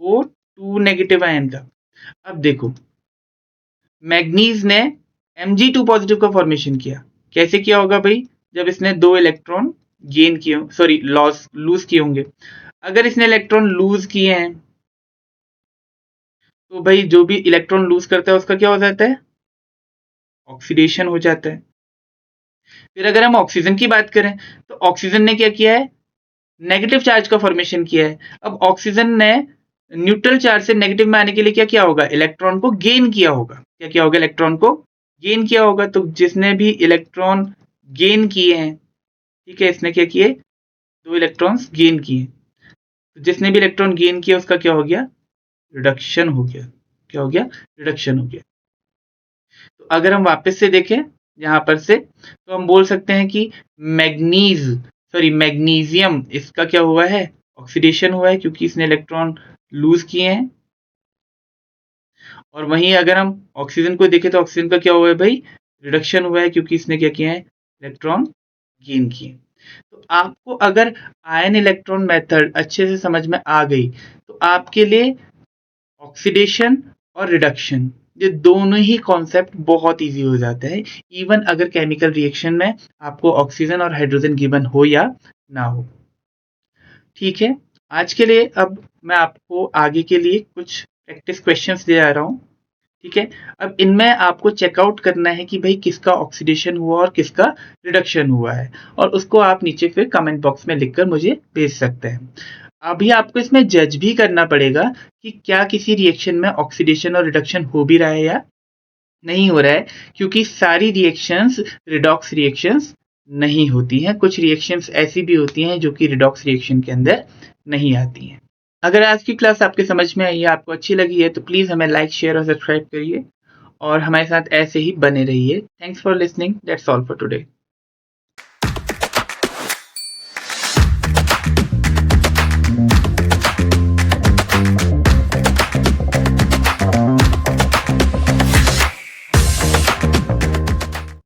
O2 नेगेटिव आयन का। अब देखो मैग्नीज ने Mg2 पॉजिटिव का फॉर्मेशन किया। कैसे किया होगा भाई? जब इसने 2 इलेक्ट्रॉन गेन किए, सॉरी लूज किए होंगे। अगर इसने इलेक्ट्रॉन लूज किए हैं तो भाई जो भी इलेक्ट्रॉन लूज करता है उसका क्या हो जाता है? ऑक्सीडेशन हो जाता है। फिर अगर हम ऑक्सीजन की बात करें तो ऑक्सीजन ने क्या किया है? नेगेटिव चार्ज का फॉर्मेशन किया है। अब ऑक्सीजन ने न्यूट्रल चार्ज से नेगेटिव में आने के लिए क्या किया होगा? इलेक्ट्रॉन को गेन किया होगा। क्या किया होगा? इलेक्ट्रॉन को गेन किया होगा। तो जिसने भी इलेक्ट्रॉन गेन किए हैं, ठीक है, इसने क्या किए? 2 इलेक्ट्रॉन्स गेन किए। तो जिसने भी इलेक्ट्रॉन गेन किया उसका क्या हो गया? रिडक्शन हो गया। क्या हो गया? रिडक्शन हो गया। तो अगर हम वापस से देखें यहां पर से तो हम बोल सकते हैं कि मैग्नीशियम इसका क्या हुआ है? ऑक्सीडेशन हुआ है क्योंकि इसने इलेक्ट्रॉन लूज किए हैं। और वहीं अगर हम ऑक्सीजन को देखें तो ऑक्सीजन का क्या हुआ है भाई? रिडक्शन हुआ है क्योंकि इसने क्या किया है? इलेक्ट्रॉन गेन किए। तो आपको अगर आयन इलेक्ट्रॉन मेथड अच्छे से समझ में आ गई तो आपके लिए ऑक्सीडेशन और रिडक्शन ये दोनों ही कॉन्सेप्ट बहुत इजी हो जाते हैं, इवन अगर केमिकल रिएक्शन में आपको ऑक्सीजन और हाइड्रोजन गिवन हो या ना हो। ठीक है, आज के लिए अब मैं आपको आगे के लिए कुछ प्रैक्टिस क्वेश्चंस ले आ रहा हूँ। ठीक है, अब इनमें आपको चेकआउट करना है कि भाई किसका ऑक्सीडेशन हुआ और किसका रिडक्शन हुआ है, और उसको आप नीचे फिर कमेंट बॉक्स में लिखकर मुझे भेज सकते हैं। अभी आपको इसमें जज भी करना पड़ेगा कि क्या किसी रिएक्शन में ऑक्सीडेशन और रिडक्शन हो भी रहा है या नहीं हो रहा है, क्योंकि सारी रिएक्शंस रिडॉक्स रिएक्शंस नहीं होती हैं। कुछ रिएक्शंस ऐसी भी होती हैं जो कि रिडॉक्स रिएक्शन के अंदर नहीं आती हैं। अगर आज की क्लास आपके समझ में आई है, आपको अच्छी लगी है, तो प्लीज़ हमें लाइक, शेयर और सब्सक्राइब करिए और हमारे साथ ऐसे ही बने रहिए। Thanks for listening. That's all for today.